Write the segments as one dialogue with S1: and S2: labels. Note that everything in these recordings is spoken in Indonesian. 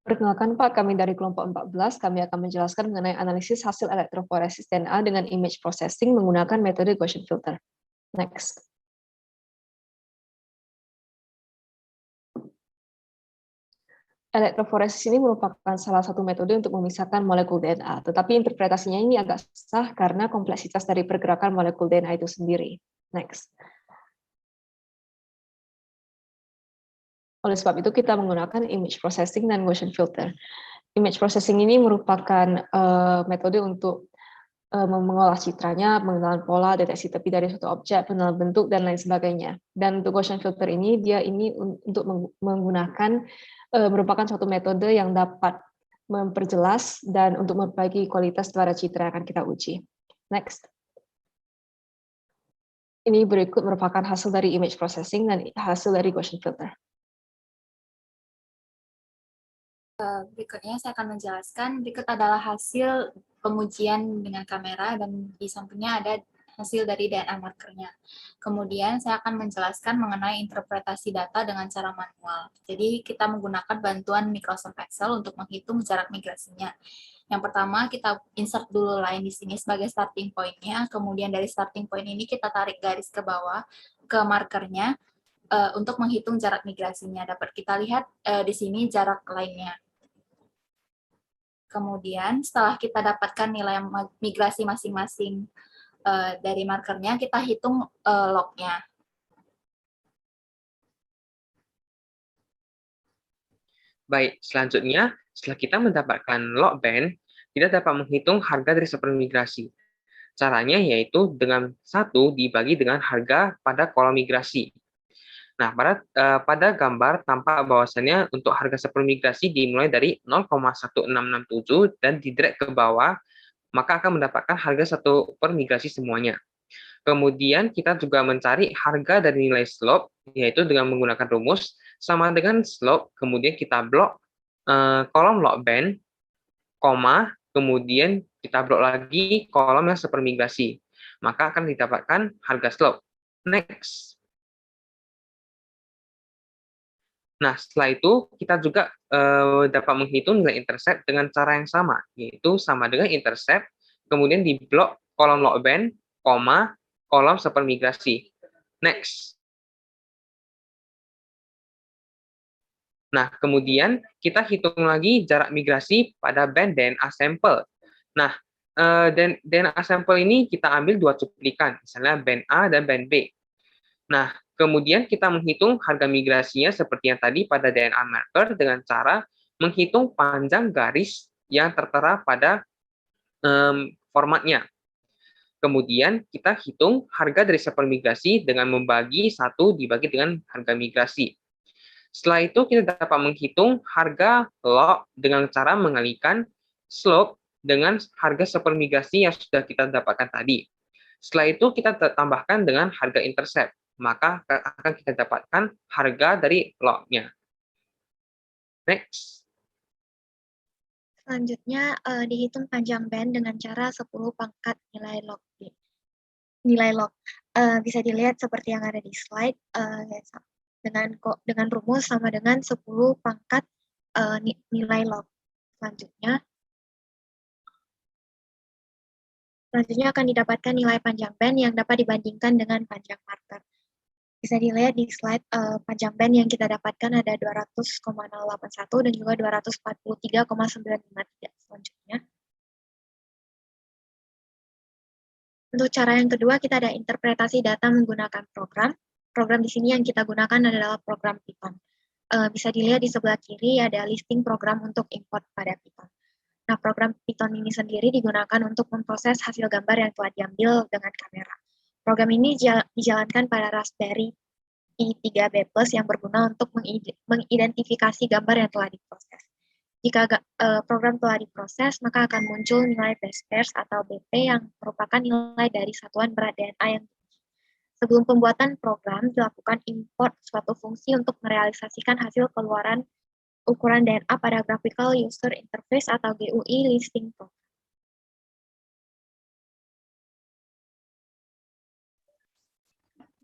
S1: Perkenalkan Pak, kami dari kelompok 14, kami akan menjelaskan mengenai analisis hasil elektroforesis DNA dengan image processing menggunakan metode Gaussian filter. Next. Elektroforesis ini merupakan salah satu metode untuk memisahkan molekul DNA, tetapi interpretasinya ini agak susah karena kompleksitas dari pergerakan molekul DNA itu sendiri. Next. Oleh sebab itu, kita menggunakan image processing dan Gaussian filter. Image processing ini merupakan metode untuk mengolah citranya, mengenal pola, deteksi tepi dari suatu objek, pengenalan bentuk, dan lain sebagainya. Dan untuk Gaussian filter ini, dia ini untuk menggunakan merupakan suatu metode yang dapat memperjelas dan untuk memperbaiki kualitas suara citra yang akan kita uji. Next. Ini berikut merupakan hasil dari image processing dan hasil dari Gaussian filter.
S2: Berikutnya saya akan menjelaskan, berikut adalah hasil pengujian dengan kamera dan di sampingnya ada hasil dari DNA markernya. Kemudian saya akan menjelaskan mengenai interpretasi data dengan cara manual. Jadi kita menggunakan bantuan Microsoft Excel untuk menghitung jarak migrasinya. Yang pertama kita insert dulu line di sini sebagai starting point-nya, kemudian dari starting point ini kita tarik garis ke bawah ke markernya untuk menghitung jarak migrasinya. Dapat kita lihat di sini jarak line-nya. Kemudian setelah kita dapatkan nilai migrasi masing-masing dari markernya, kita hitung log-nya.
S3: Baik, selanjutnya setelah kita mendapatkan log band, kita dapat menghitung harga dari supermigrasi. Caranya yaitu dengan 1 dibagi dengan harga pada kolom migrasi. Nah, pada gambar tampak bahwasannya untuk harga supermigrasi dimulai dari 0,1667 dan di-drag ke bawah, maka akan mendapatkan harga satu per migrasi semuanya. Kemudian kita juga mencari harga dari nilai slope, yaitu dengan menggunakan rumus sama dengan slope, kemudian kita blok kolom logband, koma, kemudian kita blok lagi kolom yang supermigrasi. Maka akan didapatkan harga slope. Next. Nah, setelah itu kita juga dapat menghitung nilai intercept dengan cara yang sama, yaitu sama dengan intercept, kemudian di blok kolom logband, koma, kolom supermigrasi. Next. Nah, kemudian kita hitung lagi jarak migrasi pada band DNA sampel. Nah, DNA sampel ini kita ambil 2 cuplikan, misalnya band A dan band B. Nah, kemudian kita menghitung harga migrasinya seperti yang tadi pada DNA marker dengan cara menghitung panjang garis yang tertera pada formatnya. Kemudian kita hitung harga dari supermigrasi dengan membagi 1 dibagi dengan harga migrasi. Setelah itu kita dapat menghitung harga log dengan cara mengalikan slope dengan harga supermigrasi yang sudah kita dapatkan tadi. Setelah itu kita tambahkan dengan harga intercept, maka akan kita dapatkan harga dari log-nya. Next.
S4: Selanjutnya dihitung panjang band dengan cara 10 pangkat nilai log. Nilai log bisa dilihat seperti yang ada di slide dengan rumus sama dengan 10 pangkat nilai log. Selanjutnya akan didapatkan nilai panjang band yang dapat dibandingkan dengan panjang marker. Bisa dilihat di slide panjang band yang kita dapatkan ada 200,081 dan juga 243,953 selanjutnya. Untuk cara yang kedua, kita ada interpretasi data menggunakan program. Program di sini yang kita gunakan adalah program Python. Bisa dilihat di sebelah kiri ada listing program untuk import pada Python. Nah, program Python ini sendiri digunakan untuk memproses hasil gambar yang telah diambil dengan kamera. Program ini dijalankan pada Raspberry Pi 3B+ yang berguna untuk mengidentifikasi gambar yang telah diproses. Jika program telah diproses, maka akan muncul nilai base pairs atau BP yang merupakan nilai dari satuan berat DNA yang tinggi. Sebelum pembuatan program, dilakukan import suatu fungsi untuk merealisasikan hasil keluaran ukuran DNA pada Graphical User Interface atau GUI listing program.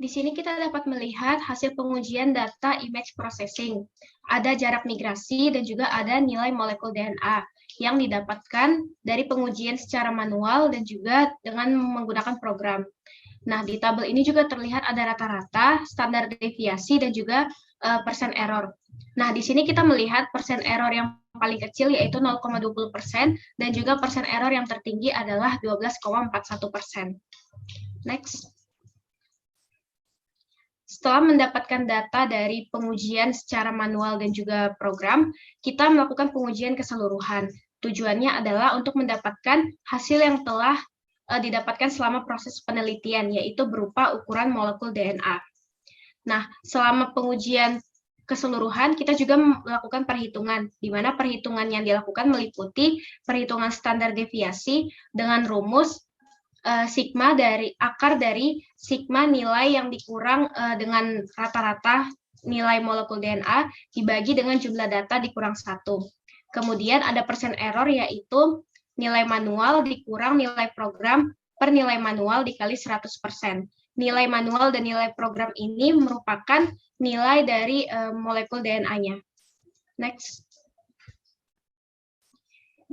S5: Di sini kita dapat melihat hasil pengujian data image processing. Ada jarak migrasi dan juga ada nilai molekul DNA yang didapatkan dari pengujian secara manual dan juga dengan menggunakan program. Nah, di tabel ini juga terlihat ada rata-rata, standar deviasi, dan juga persen error. Nah, di sini kita melihat persen error yang paling kecil yaitu 0,20% dan juga persen error yang tertinggi adalah 12,41%. Next. Setelah mendapatkan data dari pengujian secara manual dan juga program, kita melakukan pengujian keseluruhan. Tujuannya adalah untuk mendapatkan hasil yang telah didapatkan selama proses penelitian, yaitu berupa ukuran molekul DNA. Nah, selama pengujian keseluruhan, kita juga melakukan perhitungan, di mana perhitungan yang dilakukan meliputi perhitungan standar deviasi dengan rumus sigma dari akar dari sigma nilai yang dikurang dengan rata-rata nilai molekul DNA dibagi dengan jumlah data dikurang 1. Kemudian ada persen error, yaitu nilai manual dikurang nilai program per nilai manual dikali 100%. Nilai manual dan nilai program ini merupakan nilai dari molekul DNA-nya. Next.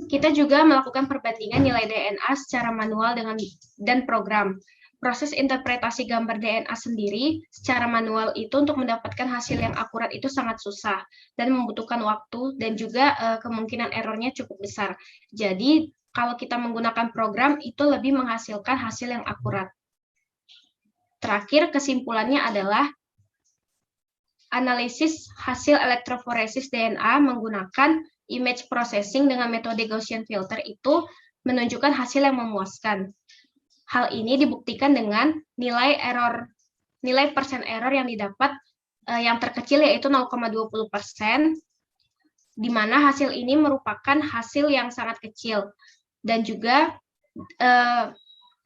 S5: Kita juga melakukan perbandingan nilai DNA secara manual dan program. Proses interpretasi gambar DNA sendiri secara manual itu untuk mendapatkan hasil yang akurat itu sangat susah dan membutuhkan waktu dan juga kemungkinan errornya cukup besar. Jadi kalau kita menggunakan program itu lebih menghasilkan hasil yang akurat. Terakhir, kesimpulannya adalah analisis hasil elektroforesis DNA menggunakan image processing dengan metode Gaussian filter itu menunjukkan hasil yang memuaskan. Hal ini dibuktikan dengan nilai persen error yang didapat yang terkecil yaitu 0,20%, di mana hasil ini merupakan hasil yang sangat kecil. Dan juga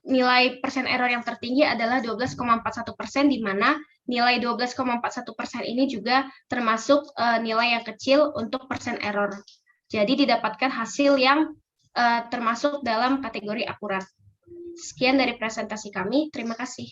S5: nilai persen error yang tertinggi adalah 12,41%, di mana nilai 12,41% ini juga termasuk nilai yang kecil untuk persen error. Jadi didapatkan hasil yang termasuk dalam kategori akurat. Sekian dari presentasi kami. Terima kasih.